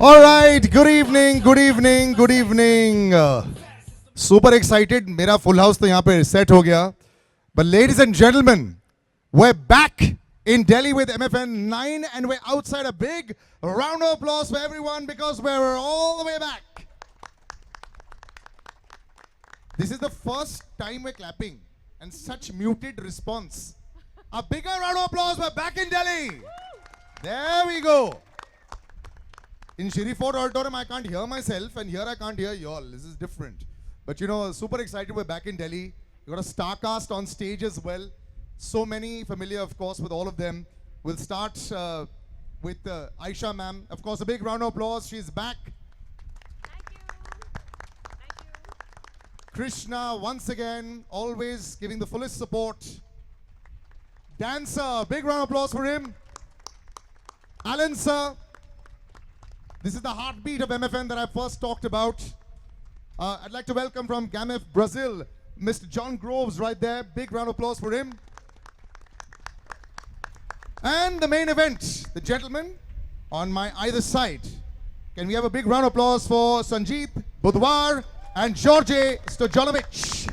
All right, good evening, good evening, good evening. Super excited. मेरा full house तो यहाँ पे set हो गया. But ladies and gentlemen, we're back in Delhi with MFN 9 and we're outside. A big round of applause for everyone because we're all the way back. This is the first time we're clapping and such muted response. A bigger round of applause. We're back in Delhi. There we go. In Shiri Fort Auditorium, I can't hear myself, and here I can't hear y'all. This is different. But you know, super excited we're back in Delhi. We got a star cast on stage as well. So many familiar, of course, with all of them. We'll start with Aisha ma'am. Of course, a big round of applause. She's back. Thank you. Thank you. Krishna, once again, always giving the fullest support. Dancer, big round of applause for him. Alan sir. This is the heartbeat of MFN that I first talked about. I'd like to welcome from GAMF Brazil, Mr. John Groves right there. Big round of applause for him. And the main event, the gentleman on my either side. Can we have a big round of applause for Sanjeet Budwar and George Stojanovic.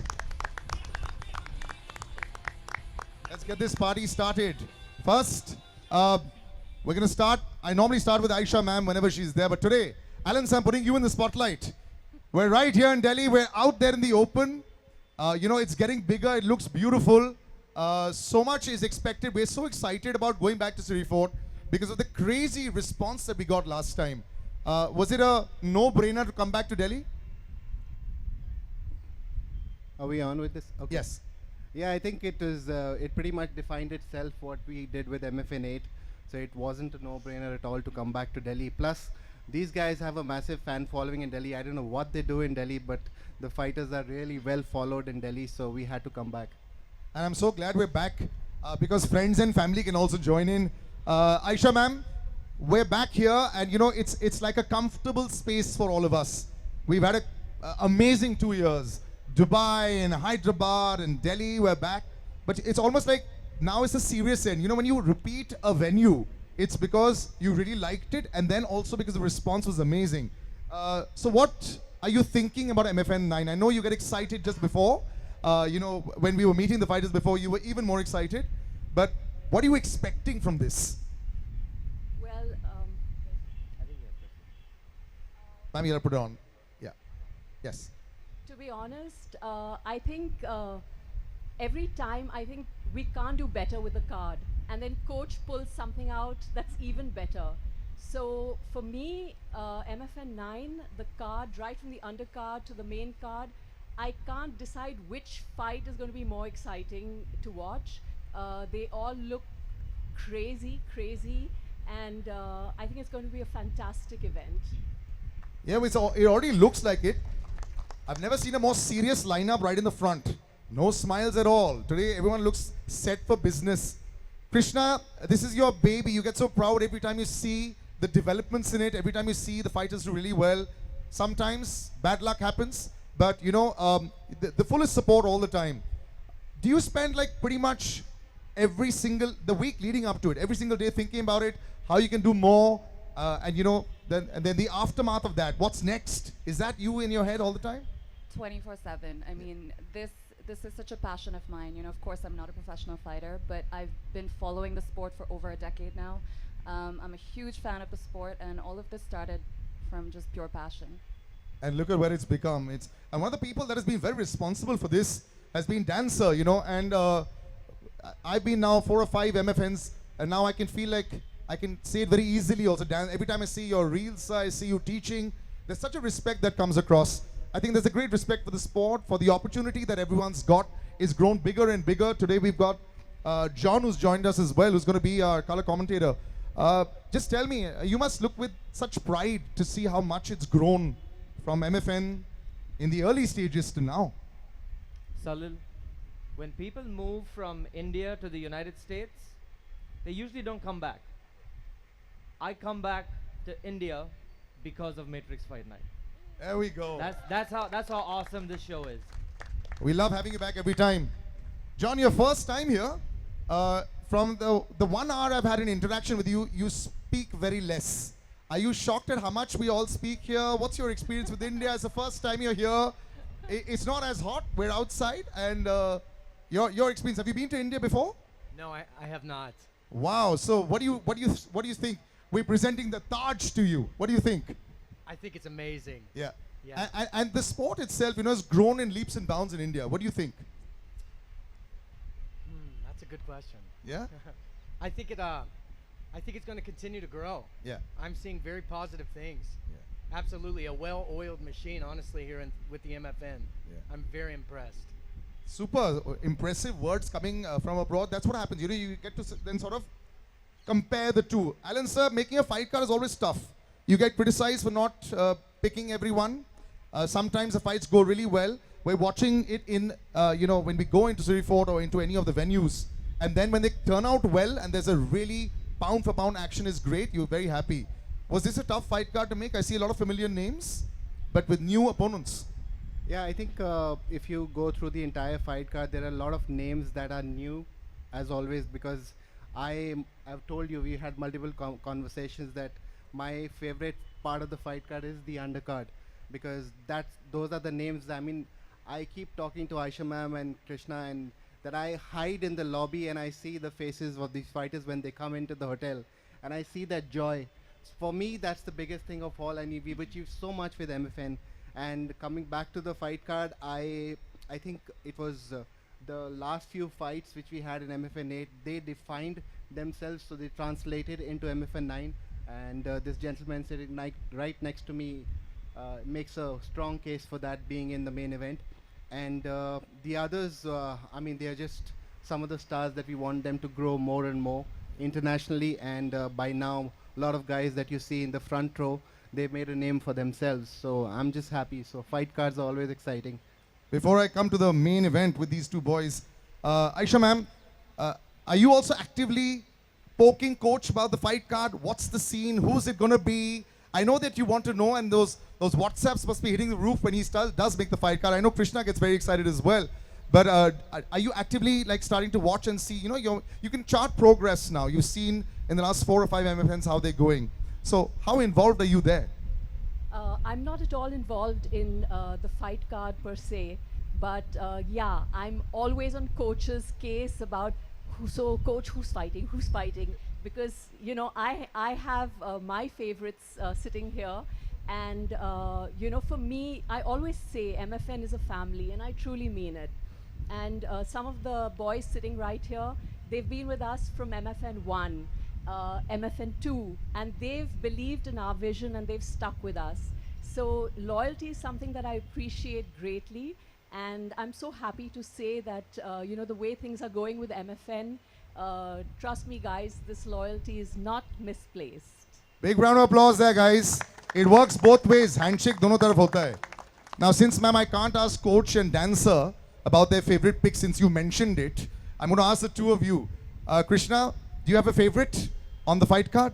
Let's get this party started. First, we're going to start. I normally start with Aisha ma'am whenever she's there, but today, Alan, I'm putting you in the spotlight. We're right here in Delhi. We're out there in the open. You know, it's getting bigger. It looks beautiful. So much is expected. We're so excited about going back to Siri Fort because of the crazy response that we got last time. Was it a no-brainer to come back to Delhi? Are we on with this? Okay. Yes. Yeah, I think it is. It pretty much defined itself what we did with MFN 8. So it wasn't a no-brainer at all to come back to Delhi. Plus, these guys have a massive fan following in Delhi. I don't know what they do in Delhi, but the fighters are really well followed in Delhi. So we had to come back. And I'm so glad we're back because friends and family can also join in. Aisha ma'am, we're back here and you know, it's like a comfortable space for all of us. We've had an amazing 2 years. Dubai and Hyderabad and Delhi, we're back. But it's almost like now it's a serious end. You know, when you repeat a venue, it's because you really liked it and then also because the response was amazing. So what are you thinking about MFN 9? I know you get excited just before. You know, when we were meeting the fighters before, you were even more excited. But what are you expecting from this? Well, Ma'am, you gotta put it on. Yeah. Yes. to be honest, I think every time I think we can't do better with the card. And then coach pulls something out that's even better. So for me, MFN 9, the card, right from the undercard to the main card, I can't decide which fight is going to be more exciting to watch. They all look crazy, and I think it's going to be a fantastic event. Yeah, it already looks like it. I've never seen a more serious lineup right in the front. No smiles at all. Today, everyone looks set for business. Krishna, this is your baby. You get so proud every time you see the developments in it, every time you see the fighters do really well. Sometimes bad luck happens, but you know, the fullest support all the time. Do you spend like pretty much the week leading up to it, every single day thinking about it, how you can do more, and you know, then the aftermath of that, what's next? Is that you in your head all the time? 24/7. I mean, this is such a passion of mine. You know, of course, I'm not a professional fighter, but I've been following the sport for over a decade now. I'm a huge fan of the sport, and all of this started from just pure passion. And look at where it's become. And one of the people that has been very responsible for this has been Dancer, you know, and I've been now 4 or 5 MFNs, and now I can feel like I can say it very easily also. Every time I see your reels, I see you teaching, there's such a respect that comes across. I think there's a great respect for the sport, for the opportunity that everyone's got. It's grown bigger and bigger. Today we've got John who's joined us as well, who's going to be our color commentator. Just tell me, you must look with such pride to see how much it's grown from MFN in the early stages to now. Salil, when people move from India to the United States, they usually don't come back. I come back to India because of Matrix Fight Night. There we go. That's how awesome this show is. We love having you back every time. John, your first time here. From the 1 hour I've had an interaction with you, you speak very less. Are you shocked at how much we all speak here? What's your experience with India? It's the first time you're here. It's not as hot. We're outside. And your experience. Have you been to India before? No, I have not. Wow. So what do you think? We're presenting the Taj to you. What do you think? I think it's amazing. Yeah. Yeah. And the sport itself, has grown in leaps and bounds in India. What do you think? That's a good question. Yeah. I think it's going to continue to grow. Yeah. I'm seeing very positive things. Yeah. Absolutely, a well-oiled machine, honestly, here with the MFN. Yeah. I'm very impressed. Super impressive words coming from abroad. That's what happens. You get to then sort of compare the two. Alan sir, making a fight card is always tough. You get criticized for not picking everyone. Sometimes the fights go really well. We're watching it in, when we go into Surrey Fort or into any of the venues. And then when they turn out well and there's a really pound for pound action is great, you're very happy. Was this a tough fight card to make? I see a lot of familiar names, but with new opponents. Yeah, I think if you go through the entire fight card, there are a lot of names that are new, as always, because I've told you, we had multiple conversations that my favorite part of the fight card is the undercard, because those are the names. I mean, I keep talking to Aisha ma'am and Krishna, and that I hide in the lobby and I see the faces of these fighters when they come into the hotel, and I see that joy. For me, that's the biggest thing of all, and we've achieved so much with MFN. And coming back to the fight card, I think it was the last few fights which we had in MFN 8, they defined themselves, so they translated into MFN 9. And this gentleman sitting right next to me makes a strong case for that being in the main event. And the others, I mean, they are just some of the stars that we want them to grow more and more internationally. And by now, a lot of guys that you see in the front row, they've made a name for themselves. So I'm just happy. So fight cards are always exciting. Before I come to the main event with these two boys, Aisha ma'am, are you also actively poking coach about the fight card? What's the scene? Who's it going to be? I know that you want to know, and those WhatsApps must be hitting the roof when he does make the fight card. I know Krishna gets very excited as well. But are you actively starting to watch and see? You can chart progress now. You've seen in the last 4 or 5 MFNs how they're going. So how involved are you there? I'm not at all involved in the fight card per se, but yeah, I'm always on coach's case about coach, who's fighting, because I have my favorites sitting here, and for me, I always say MFN is a family, and I truly mean it. And some of the boys sitting right here, they've been with us from MFN 1. MFN 2, and they've believed in our vision and they've stuck with us. So loyalty is something that I appreciate greatly, and I'm so happy to say that the way things are going with MFN, trust me guys, this loyalty is not misplaced. Big round of applause there, guys. It works both ways. Handshake dono taraf hota hai. Now, since ma'am, I can't ask coach and dancer about their favorite pick since you mentioned it, I'm going to ask the two of you. Krishna, do you have a favorite on the fight card?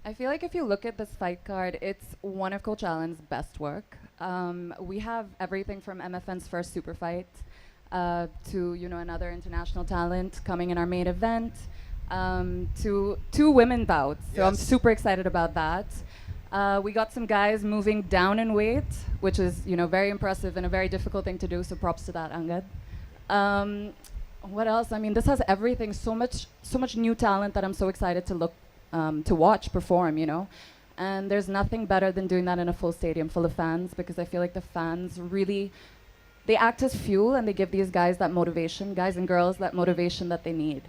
I feel like if you look at this fight card, it's one of Coach Allen's best work. We have everything from MFN's first super fight to another international talent coming in our main event, to 2 women bouts. So I'm Yes. super excited about that. We got some guys moving down in weight, which is very impressive and a very difficult thing to do. So props to that, Angad. What else? I mean, this has everything. So much new talent that I'm so excited to watch perform. And there's nothing better than doing that in a full stadium full of fans, because I feel like the fans really, they act as fuel and they give these guys that motivation, guys and girls, that motivation that they need.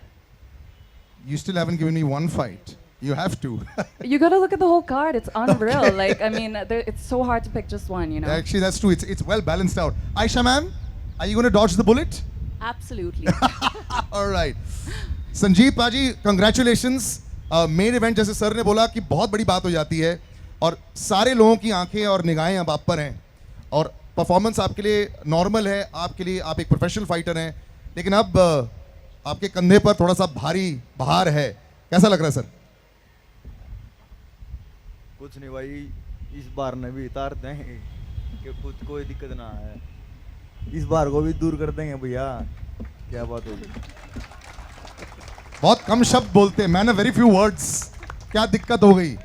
You still haven't given me one fight. You have to. You got to look at the whole card. It's unreal. Okay. I mean, it's so hard to pick just one. Actually, that's true. It's well balanced out. Aisha ma'am, are you going to dodge the bullet? Absolutely. All right. Sanjeet पाजी, congratulations. Main event जैसे sir ने बोला कि बहुत बड़ी बात हो जाती है और सारे लोगों की आंखें और निगाहें अब आप पर हैं और परफॉर्मेंस आपके लिए नॉर्मल है, आपके लिए आप एक प्रोफेशनल फाइटर हैं, लेकिन अब आपके कंधे पर थोड़ा सा भारी भार है. कैसा लग रहा है सर? कुछ नहीं भाई, इस बार ने भी उतार देंगे कि कुछ कोई दिक्कत ना आए, इस बार को भी दूर कर देंगे भैया. क्या बात होगी. बहुत कम शब्द बोलते हैं, मैन, वेरी फ्यू वर्ड्स. क्या दिक्कत हो गई?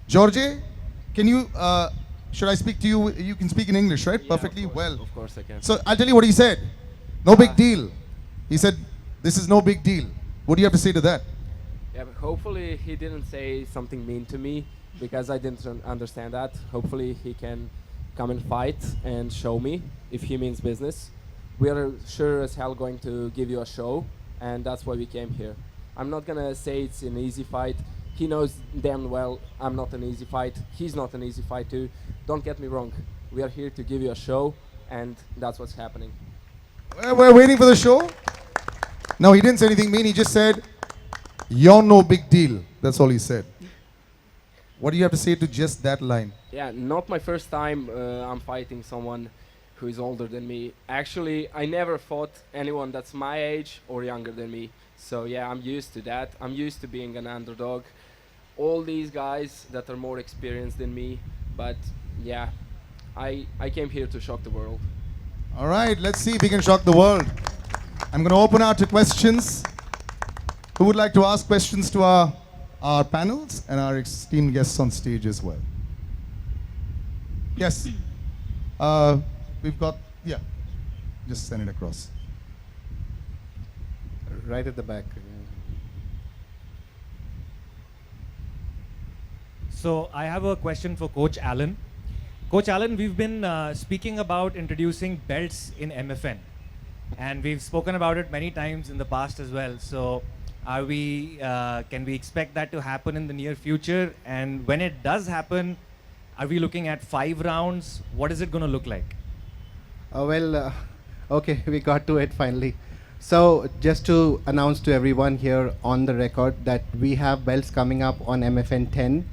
George, can you, should I speak to you? You can speak in English, right? Perfectly well. Of course I can. So I'll tell you what he said. No big deal. He said, this is no big deal. What do you have to say to that? Yeah, but hopefully he didn't say something mean to me because I didn't understand that. Hopefully he can come and fight and show me if he means business. We are sure as hell going to give you a show, and that's why we came here. I'm not gonna say it's an easy fight. He knows damn well I'm not an easy fight. He's not an easy fight too. Don't get me wrong. We are here to give you a show, and that's what's happening. We're waiting for the show. No, he didn't say anything mean. He just said, you're no big deal. That's all he said. What do you have to say to just that line? Yeah, not my first time I'm fighting someone who is older than me. Actually, I never fought anyone that's my age or younger than me. So yeah, I'm used to that. I'm used to being an underdog. All these guys that are more experienced than me. But yeah, I came here to shock the world. All right, let's see if we can shock the world. I'm going to open out to questions. Who would like to ask questions to our panels and our esteemed guests on stage as well? Yes. We've got, yeah. Just send it across. Right at the back. So I have a question for Coach Allen. Coach Allen, we've been speaking about introducing belts in MFN, and we've spoken about it many times in the past as well. So are we, can we expect that to happen in the near future? And when it does happen, are we looking at 5 rounds? What is it going to look like? Okay, we got to it finally. So just to announce to everyone here on the record that we have belts coming up on MFN 10.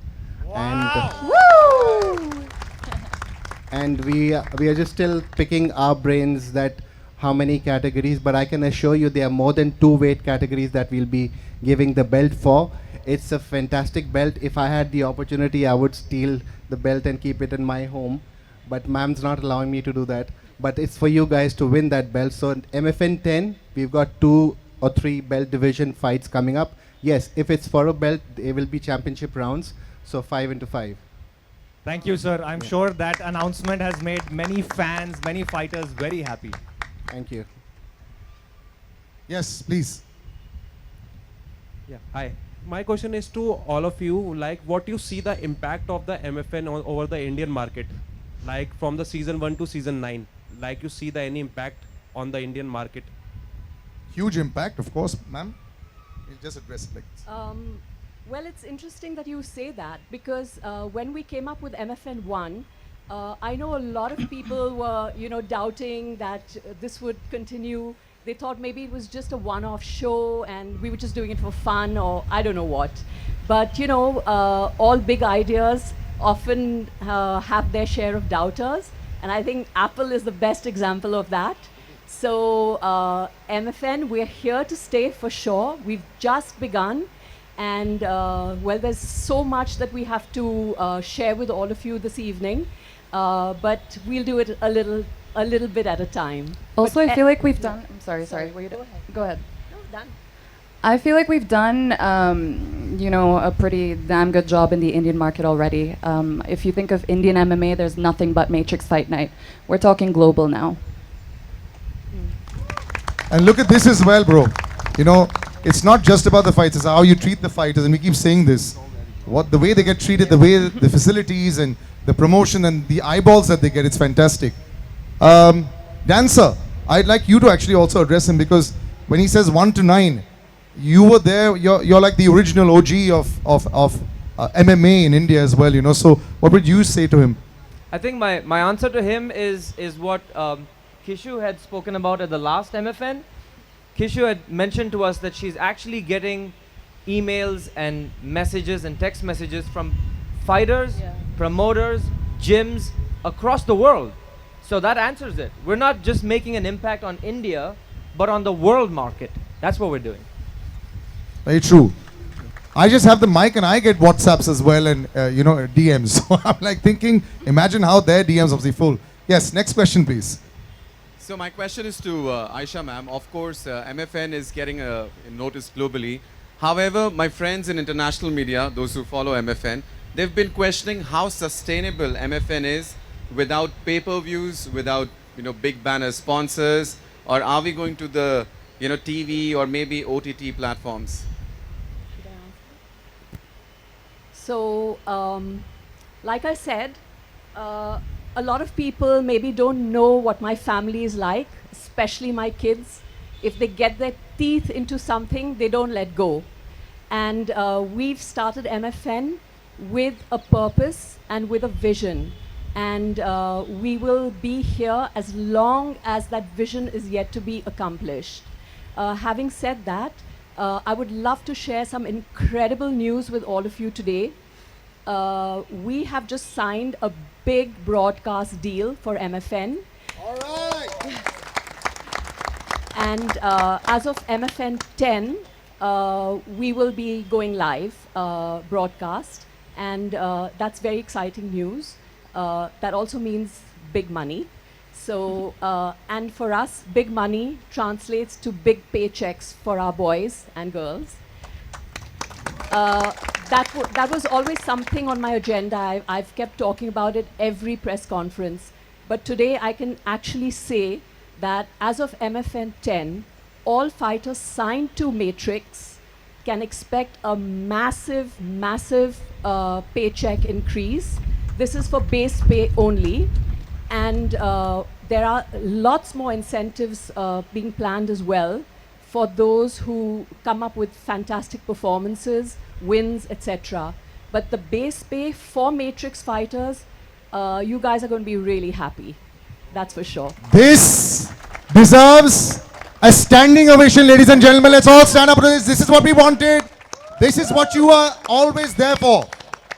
And we are just still picking our brains that how many categories, but I can assure you there are more than 2 weight categories that we'll be giving the belt for. It's a fantastic belt. If I had the opportunity, I would steal the belt and keep it in my home, but ma'am's not allowing me to do that. But it's for you guys to win that belt. So MFN 10, we've got 2 or 3 belt division fights coming up. Yes, if it's for a belt, they will be championship rounds. So 5 into 5. Thank you, sir. I'm sure that announcement has made many fans, many fighters very happy. Thank you. Yes, please. Yeah, hi. My question is to all of you, like what you see the impact of the MFN over the Indian market, like from the season 1 to season 9, like you see the any impact on the Indian market? Huge impact, of course, ma'am. You just address it like this. Well, it's interesting that you say that because when we came up with MFN 1, I know a lot of people were, doubting that this would continue. They thought maybe it was just a one-off show and we were just doing it for fun or I don't know what. But, all big ideas often have their share of doubters. And I think Apple is the best example of that. So MFN, we're here to stay for sure. We've just begun. And well, there's so much that we have to share with all of you this evening. But we'll do it a little bit at a time. Also, But I feel like we've done. I'm sorry. Sorry, Were you go done? ahead. Go ahead. No, done. I feel like we've done, a pretty damn good job in the Indian market already. If you think of Indian MMA, there's nothing but Matrix Fight Night. We're talking global now. And look at this as well, bro. It's not just about the fights, it's how you treat the fighters. And we keep saying this. The way they get treated, the way the facilities and the promotion and the eyeballs that they get, it's fantastic. Dancer, I'd like you to actually also address him because when he says 1 to 9, you were there, you're like the original OG of MMA in India as well, So what would you say to him? I think my answer to him is what Kishu had spoken about at the last MFN. Kishu had mentioned to us that she's actually getting emails and messages and text messages from fighters, promoters, gyms across the world. So that answers it. We're not just making an impact on India, but on the world market. That's what we're doing. Very true. I just have the mic and I get WhatsApps as well and, DMs. So I'm like thinking, imagine how their DMs obviously full. Yes, next question, please. So my question is to Aisha ma'am. Of course, MFN is getting noticed globally. However, my friends in international media, those who follow MFN, they've been questioning how sustainable MFN is without pay-per-views, without big banner sponsors, or are we going to the TV or maybe OTT platforms? So, like I said, a lot of people maybe don't know what my family is like, especially my kids. If they get their teeth into something, they don't let go. And we've started MFN with a purpose and with a vision. And we will be here as long as that vision is yet to be accomplished. Having said that, I would love to share some incredible news with all of you today. We have just signed a big broadcast deal for MFN. All right. And as of MFN 10, we will be going live broadcast. And that's very exciting news. That also means big money. So, and for us, big money translates to big paychecks for our boys and girls. That was always something on my agenda. I've kept talking about it every press conference. But today I can actually say that as of MFN 10, all fighters signed to Matrix can expect a massive, massive paycheck increase. This is for base pay only. And there are lots more incentives being planned as well for those who come up with fantastic performances, wins, etc. But the base pay for Matrix fighters, you guys are going to be really happy. That's for sure. This deserves a standing ovation, ladies and gentlemen. Let's all stand up to this. This is what we wanted. This is what you are always there for.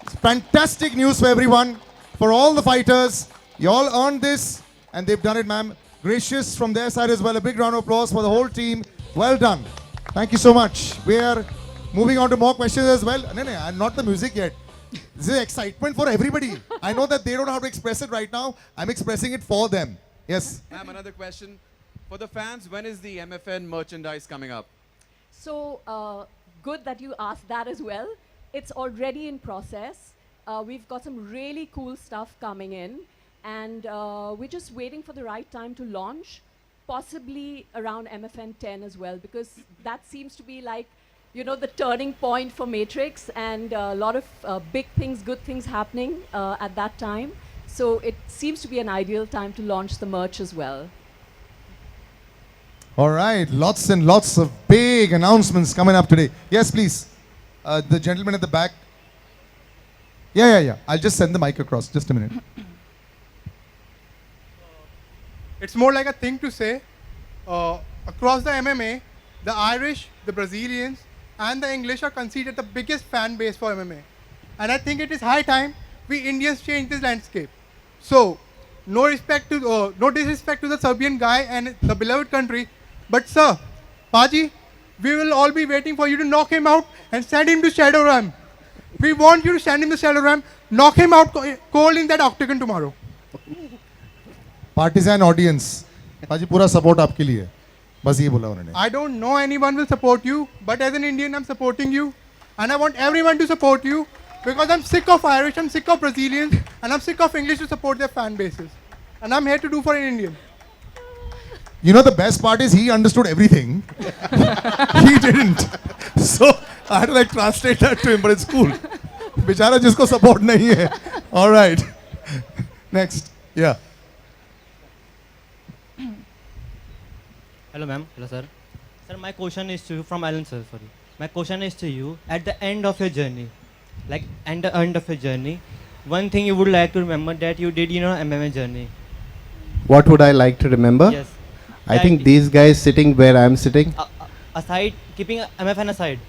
It's fantastic news for everyone, for all the fighters. You all earned this, and they've done it, ma'am. Gracious from their side as well. A big round of applause for the whole team. Well done. Thank you so much. We are moving on to more questions as well. No, I'm not the music yet. This is excitement for everybody. I know that they don't know how to express it right now. I'm expressing it for them. Yes. Ma'am, another question. For the fans, when is the MFN merchandise coming up? So good that you asked that as well. It's already in process. We've got some really cool stuff coming in. And we're just waiting for the right time to launch, possibly around MFN 10 as well, because that seems to be like, the turning point for Matrix, and a lot of big things, good things happening at that time. So it seems to be an ideal time to launch the merch as well. All right, lots and lots of big announcements coming up today. Yes, please. The gentleman at the back. Yeah. I'll just send the mic across. Just a minute. It's more like a thing to say. Across the MMA, the Irish, the Brazilians, and the English are considered the biggest fan base for MMA. And I think it is high time we Indians change this landscape. So, no disrespect to the Serbian guy and the beloved country, but sir, Paji, we will all be waiting for you to knock him out and send him to Shadow Ram. We want you to send him to Shadow Ram, knock him out cold in that octagon tomorrow. Partisan audience. Paji, पूरा support आपके लिए. बस ये बोला उन्होंने. I don't know anyone will support you, but as an Indian, I'm supporting you. And I want everyone to support you because I'm sick of Irish, I'm sick of Brazilians, and I'm sick of English to support their fan bases. And I'm here to do for an Indian. The best part is he understood everything. He didn't. So I had to translate that to him, but it's cool. बेचारा जिसको support नहीं है. All right. Next. Yeah. Hello, ma'am. Hello, sir. Sir, my question is to you from Alan, sir. Sorry. My question is to you. At the end of your journey, one thing you would like to remember that you did, MMA journey. What would I like to remember? Yes. I think these guys sitting where I'm sitting. Aside, keeping MFN aside.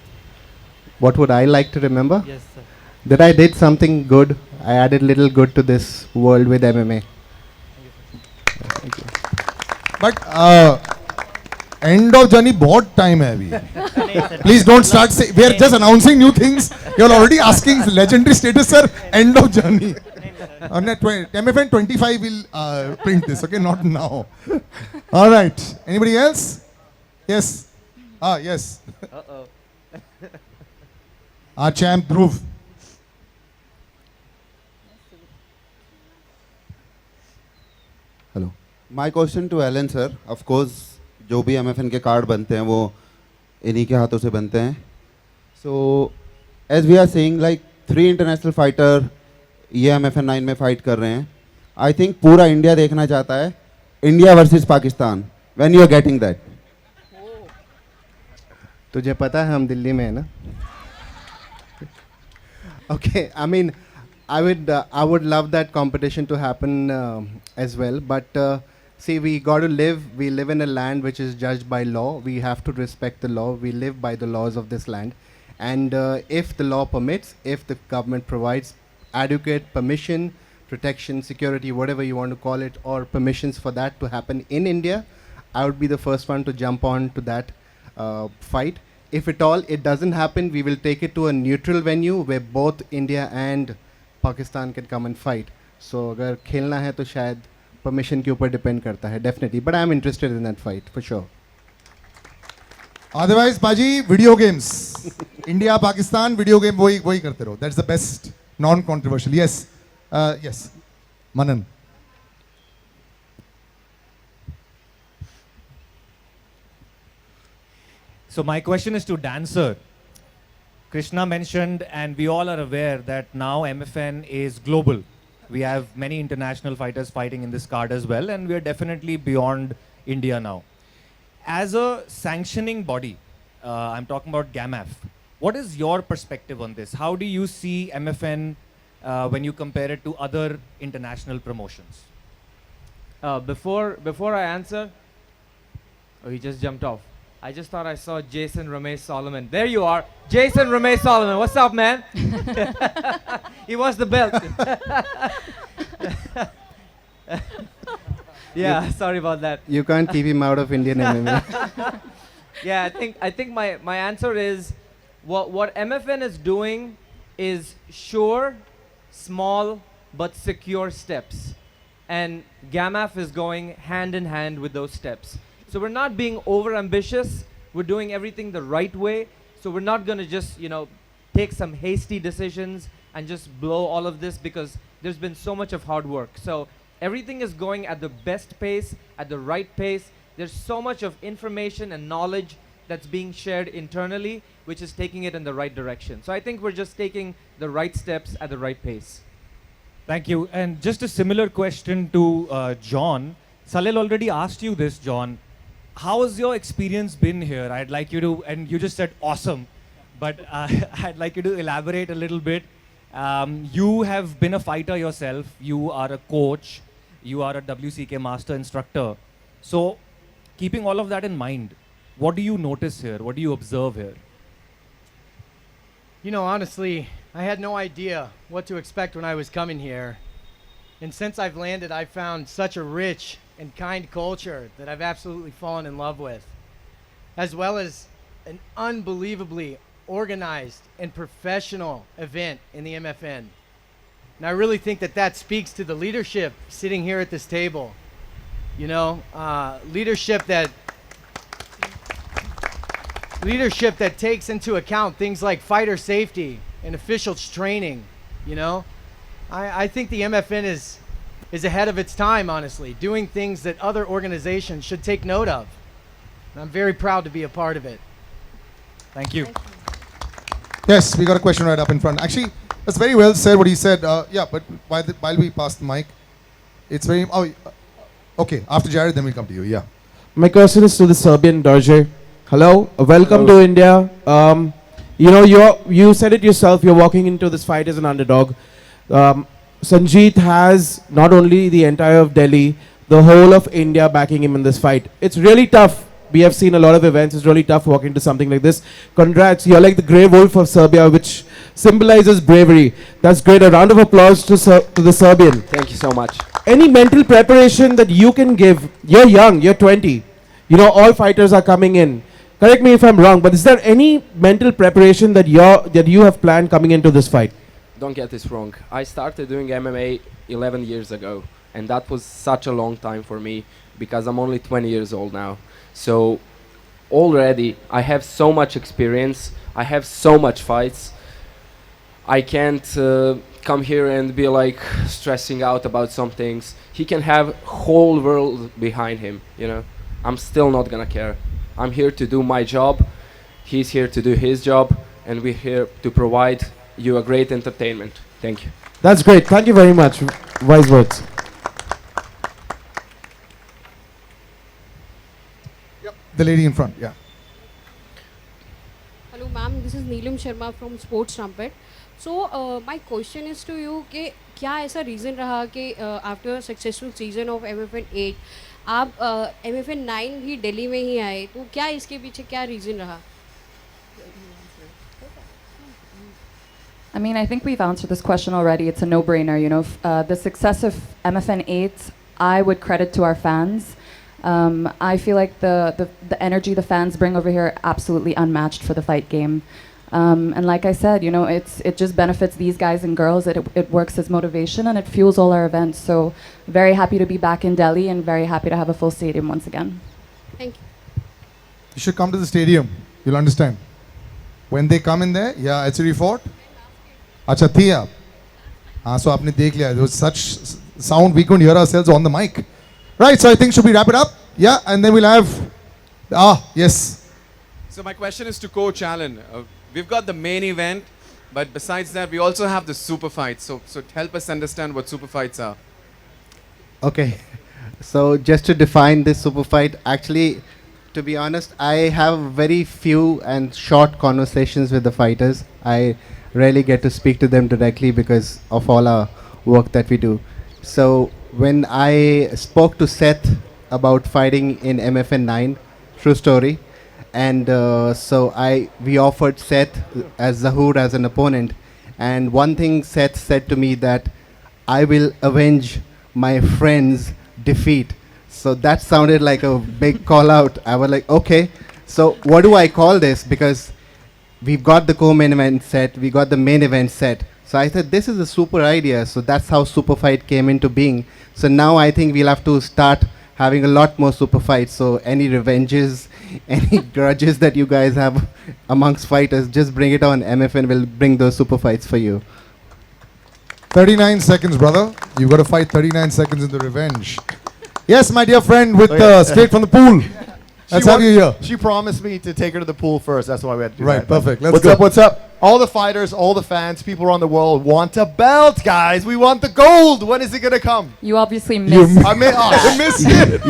What would I like to remember? Yes, sir. That I did something good. I added little good to this world with MMA. Thank you. But end of journey बहुत time है अभी. Please don't start say. We are just announcing new things. You are already asking legendary status, sir. End of journey. On MFN 25 will print this. Okay, not now. All right. Anybody else? Yes. Yes. Our champ Dhruv. Hello my question to Allen sir of course जो भी MFN के card बनते हैं वो इन्हीं के हाथों से बनते हैं so as we are saying like 3 international fighter ये एमएफएन 9 में फाइट कर रहे हैं आई थिंक पूरा इंडिया देखना चाहता है India versus Pakistan when you are getting that तुझे पता है हम दिल्ली में है ना okay I would love that competition to happen as well but see we live in a land which is judged by law we have to respect the law we live by the laws of this land and if the law permits if the government provides adequate permission protection security whatever you want to call it or permissions for that to happen in India I would be the first one to jump on to that fight if at all it doesn't happen we will take it to a neutral venue where both India and Pakistan can come and fight so अगर खेलना है तो शायद permission के ऊपर depend करता है definitely but I am interested in that fight for sure Otherwise Baji video games India Pakistan video game वही करते रहो that's the best non controversial yes yes Manan So my question is to Dancer. Krishna mentioned, and we all are aware that now MFN is global. We have many international fighters fighting in this card as well, and we are definitely beyond India now. As a sanctioning body, I'm talking about GAMAF. What is your perspective on this? How do you see MFN when you compare it to other international promotions? Before I answer, oh, he just jumped off. I just thought I saw Jason Ramesh Solomon. There you are, Jason Ramesh Solomon. What's up, man? He wants the belt. Yeah, sorry about that. you can't keep him out of Indian MMA Yeah, I think my answer is what MFN is doing is sure, small, but secure steps. And GAMAF is going hand in hand with those steps. So we're not being over ambitious. We're doing everything the right way. So we're not going to just, take some hasty decisions and just blow all of this because there's been so much of hard work. So everything is going at the best pace, at the right pace. There's so much of information and knowledge that's being shared internally, which is taking it in the right direction. So I think we're just taking the right steps at the right pace. Thank you. And just a similar question to John. Salil already asked you this, John. How has your experience been here? I'd like you to, and you just said awesome, but I'd like you to elaborate a little bit. You have been a fighter yourself. You are a coach. You are a WCK master instructor. So keeping all of that in mind, what do you notice here? What do you observe here? Honestly, I had no idea what to expect when I was coming here. And since I've landed, I've found such a rich and kind culture that I've absolutely fallen in love with, as well as an unbelievably organized and professional event in the MFN. And I really think that speaks to the leadership sitting here at this table. Leadership that takes into account things like fighter safety and officials training. I think the MFN is ahead of its time, honestly, doing things that other organizations should take note of. And I'm very proud to be a part of it. Thank you. Yes, we got a question right up in front. Actually, that's very well said what he said. Yeah, but while we pass the mic, it's very... okay, after Jared, then we'll come to you. Yeah. My question is to the Serbian Dorje. Hello, welcome to India. You said it yourself, you're walking into this fight as an underdog. Sanjeet has not only the entire of Delhi, the whole of India backing him in this fight. It's really tough. We have seen a lot of events. It's really tough walking into something like this. Congrats. You're like the grey wolf of Serbia, which symbolizes bravery. That's great. A round of applause to the Serbian. Thank you so much. Any mental preparation that you can give? You're young. You're 20. All fighters are coming in. Correct me if I'm wrong, but is there any mental preparation that you have planned coming into this fight? Don't get this wrong. I started doing MMA 11 years ago, and that was such a long time for me because I'm only 20 years old now. So already I have so much experience. I have so much fights. I can't come here and be like stressing out about some things. He can have whole world behind him, you know. I'm still not gonna care. I'm here to do my job. He's here to do his job, and we're here to provide you a great entertainment. Thank you. That's great. Thank you very much. Wise words. The lady in front, yeah. Hello ma'am, this is Neelam Sharma from Sports Trumpet. So my question is to you कि क्या ऐसा reason रहा कि after a successful season of MFN 8 आप MFN 9 भी दिल्ली में ही आए, तो क्या इसके पीछे क्या reason रहा? I mean, I think we've answered this question already. It's a no-brainer, you know. The success of MFN 8, I would credit to our fans. I feel like the energy the fans bring over here absolutely unmatched for the fight game. And like I said, you know, it just benefits these guys and girls. It works as motivation and it fuels all our events. So very happy to be back in Delhi and very happy to have a full stadium once again. Thank you. You should come to the stadium. You'll understand. When they come in there, yeah, HCD Fort. Acha thi aap. So aapne dekh liya. There was such sound we couldn't hear ourselves on the mic. Right, so I think should we wrap it up? Yeah, and then we'll have yes. So my question is to Coach Alan. We've got the main event, but besides that, we also have the super fights. So help us understand what super fights are. Okay, so just to define this super fight, actually, to be honest, I have very few and short conversations with the fighters. I rarely get to speak to them directly because of all our work that we do. So when I spoke to Seth about fighting in MFN 9, true story, and so we offered Seth as Zahur as an opponent, and one thing Seth said to me that I will avenge my friend's defeat. So that sounded like a big call out. I was like, okay, so what do I call this? Because we've got the co-main event set, we got the main event set. So I said, this is a super idea. So that's how super fight came into being. So now I think we'll have to start having a lot more super fights. So any revenges, any grudges that you guys have amongst fighters, just bring it on. MFN will bring those super fights for you. 39 seconds, brother. You've got to fight 39 seconds in the revenge. Yes, my dear friend with straight from the pool. Let's have you here. She promised me to take her to the pool first. That's why we had to do Right, that. perfect. Let's What's go. up? What's up? All the fighters, all the fans, people around the world want a belt, guys. We want the gold. When is it gonna come? You obviously missed. I missed it.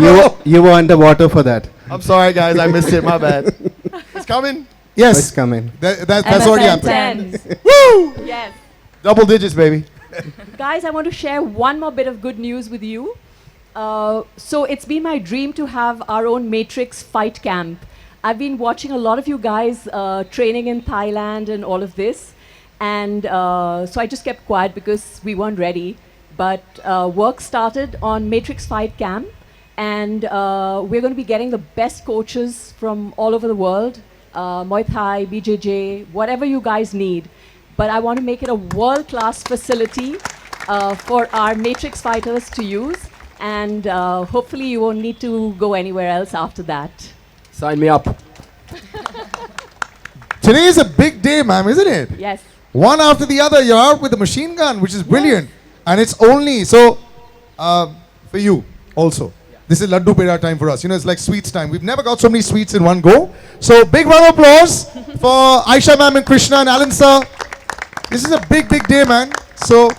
You were underwater for that. I'm sorry, guys. I missed it. My bad. It's coming. Yes. It's coming. That's already happened. Woo! Yes. Double digits, baby. Guys, I want to share one more bit of good news with you. So it's been my dream to have our own Matrix fight camp. I've been watching a lot of you guys training in Thailand and all of this. And so I just kept quiet because we weren't ready. But work started on Matrix Fight Camp. And we're going to be getting the best coaches from all over the world. Muay Thai, BJJ, whatever you guys need. But I want to make it a world-class facility for our Matrix fighters to use. And hopefully you won't need to go anywhere else after that. Sign me up. Today is a big day, ma'am, isn't it? Yes. One after the other, you're out with a machine gun, which is brilliant. And it's only, so, for you also. This is Laddu Peda time for us. You know, it's like sweets time. We've never got so many sweets in one go. So, big round of applause for Aisha ma'am and Krishna and Alan sir. This is a big, big day, man. So,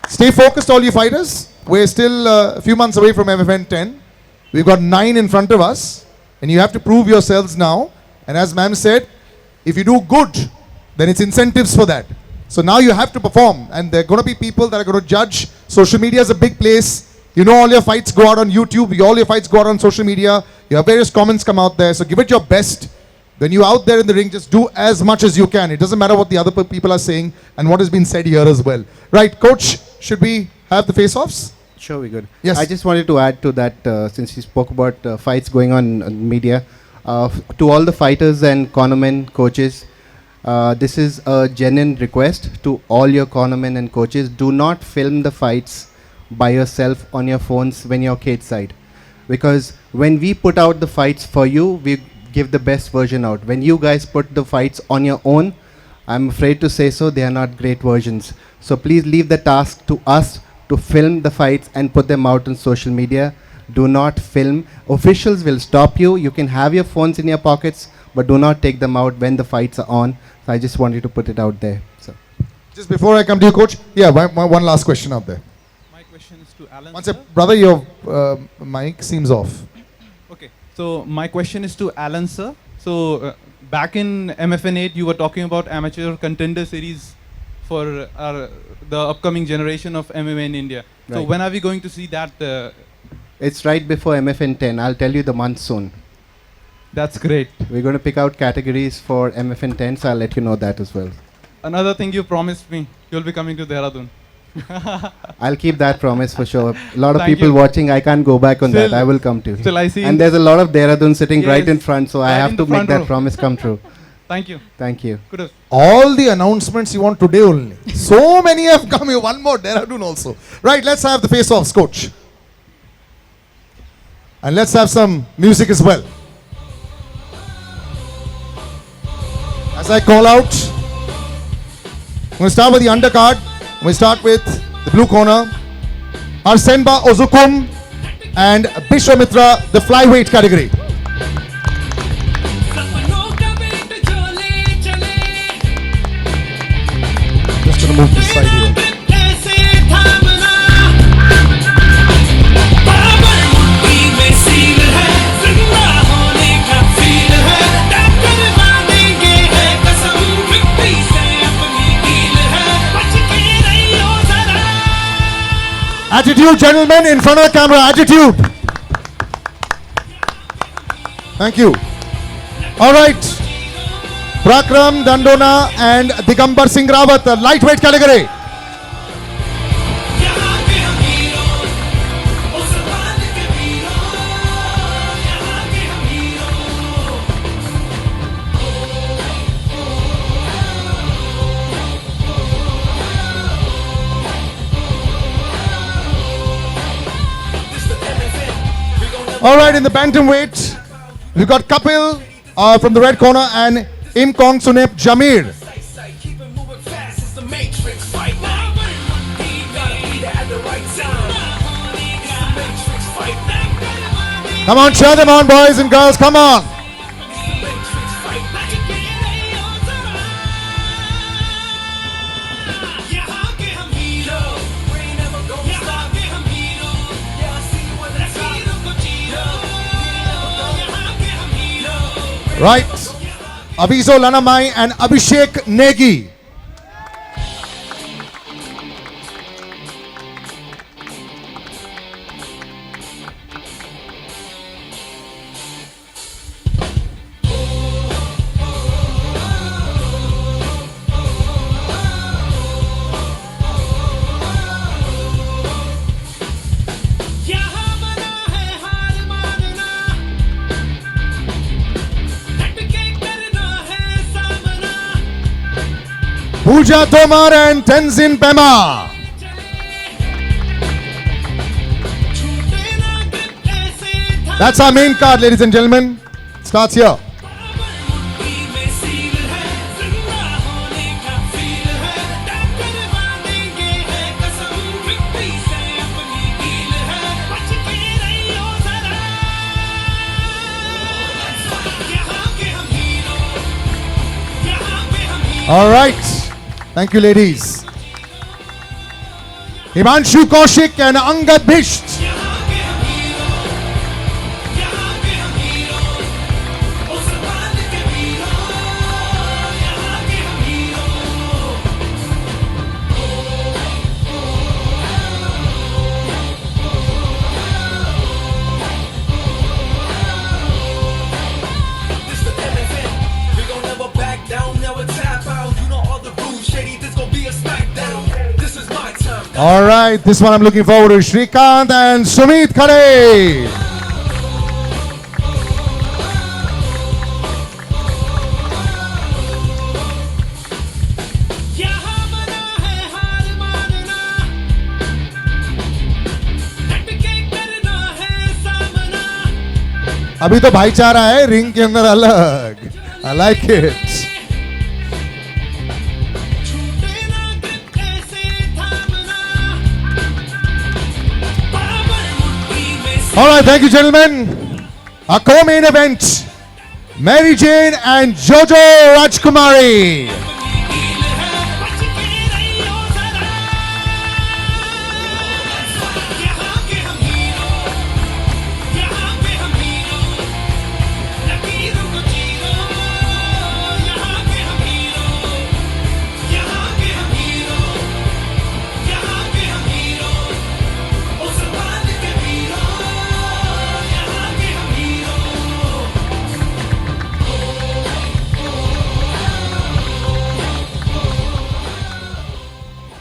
stay focused, all you fighters. We're still a few months away from MFN 10. We've got 9 in front of us. And you have to prove yourselves now. And as ma'am said, if you do good, then it's incentives for that. So now you have to perform. And there are going to be people that are going to judge. Social media is a big place. You know, all your fights go out on YouTube. All your fights go out on social media. You have various comments come out there. So give it your best. When you're out there in the ring, just do as much as you can. It doesn't matter what the other people are saying and what has been said here as well. Right, coach, should we have the face-offs? Sure, we good. Yes. I just wanted to add to that, since you spoke about fights going on media, to all the fighters and cornermen, coaches, this is a genuine request to all your cornermen and coaches. Do not film the fights by yourself on your phones when you're cage side. Because when we put out the fights for you, we give the best version out. When you guys put the fights on your own, I'm afraid to say so, they are not great versions. So please leave the task to us to film the fights and put them out on social media. Do not film. Officials will stop you. You can have your phones in your pockets, but do not take them out when the fights are on. So I just wanted to put it out there. So, just before I come to you, coach, yeah, one last question out there. My question is to Alan. One sec, brother, your mic seems off. Okay, so my question is to Alan, sir. So back in MFN 8, you were talking about amateur contender series for the upcoming generation of MMA in India. So Right. when are we going to see that? it's right before MFN 10. I'll tell you the month soon. That's great. We're going to pick out categories for MFN 10, so I'll let you know that as well. Another thing you promised me, you'll be coming to Dehradun. I'll keep that promise for sure. A lot of Thank people you. watching, I can't go back on that. I will come to. Still I see. And there's a lot of Dehradun sitting right in Yes, front, so I right have in to the make front that row. promise come true. Thank you. Thank you. Kudos. All the announcements you want today only. So many have come here. One more, Dehradun also. Right, let's have the face-offs, coach. And let's have some music as well. As I call out, I'm going to start with the undercard. We start with the blue corner, Arsenba Ozukum and Bishwamitra, the flyweight category. Just going to move this side here. Attitude, gentlemen, in front of the camera. Attitude. Thank you. All right. Prakram Dandona and Digambar Singh Rawat, the lightweight category. All right, in the bantamweight, we've got Kapil from the red corner and Imkong Sunep Jamir. Come on, cheer them on, boys and girls, come on. Right, Avizo Lanamai and Abhishek Negi. Pooja Tomar and Tenzin Pema. That's our main card, ladies and gentlemen. Starts here. All right. Thank you, ladies. Himanshu Kaushik and Angad Bisht. All right, this one I'm looking forward to. Shrikant and Sumit Khare. अभी तो भाईचारा है ring के अंदर अलग. I like it. All right, thank you, gentlemen. Our co-main event, Mary Jane and Jojo Rajkumari.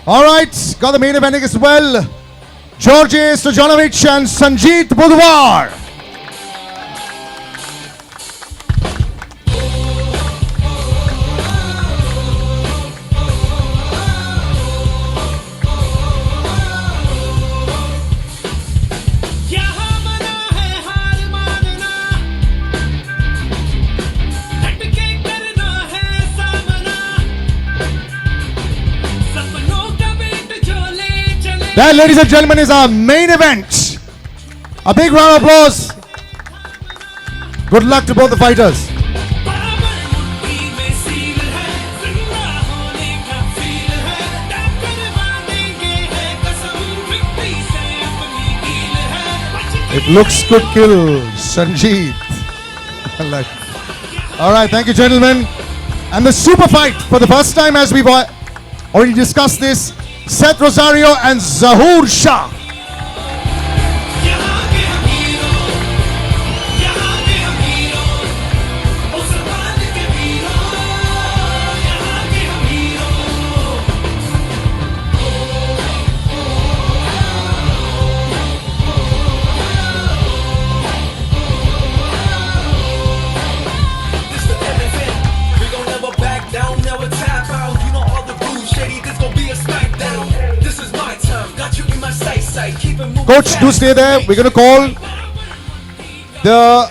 All right, got the main eventing as well. George Stojanovic and Sanjeet Budwar. That, ladies and gentlemen, is our main event. A big round of applause. Good luck to both the fighters. It looks good kill, Sanjeet. All right, thank you, gentlemen. And the super fight for the first time, as we've already discussed this, Seth Rosario and Zahur Shah. Coach, do stay there. We're going to call the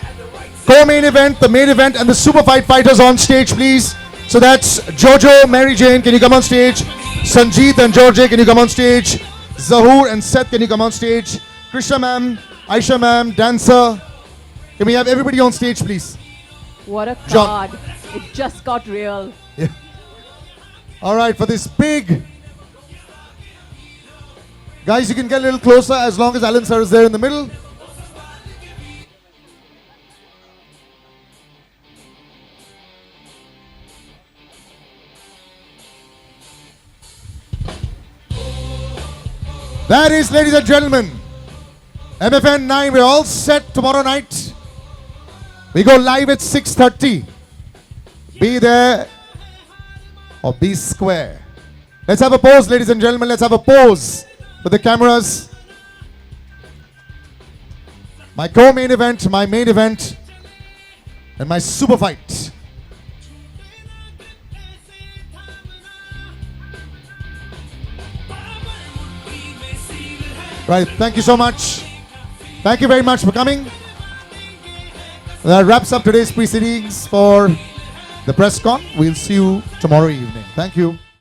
co-main event, the main event, and the super fight fighters on stage, please. So that's Jojo, Mary Jane, can you come on stage? Sanjeet and George, can you come on stage? Zahur and Seth, can you come on stage? Krishna ma'am, Aisha ma'am, Dancer. Can we have everybody on stage, please? What a John. card. It just got real. Yeah. All right, for this big... Guys, you can get a little closer as long as Alan sir is there in the middle. That is, ladies and gentlemen, MFN 9. We're all set tomorrow night. We go live at 6:30. Be there or be square. Let's have a pose, ladies and gentlemen. Let's have a pose. For the cameras, my co-main event, my main event, and my super fight. Right, thank you so much. Thank you very much for coming. That wraps up today's proceedings for the press con. We'll see you tomorrow evening. Thank you.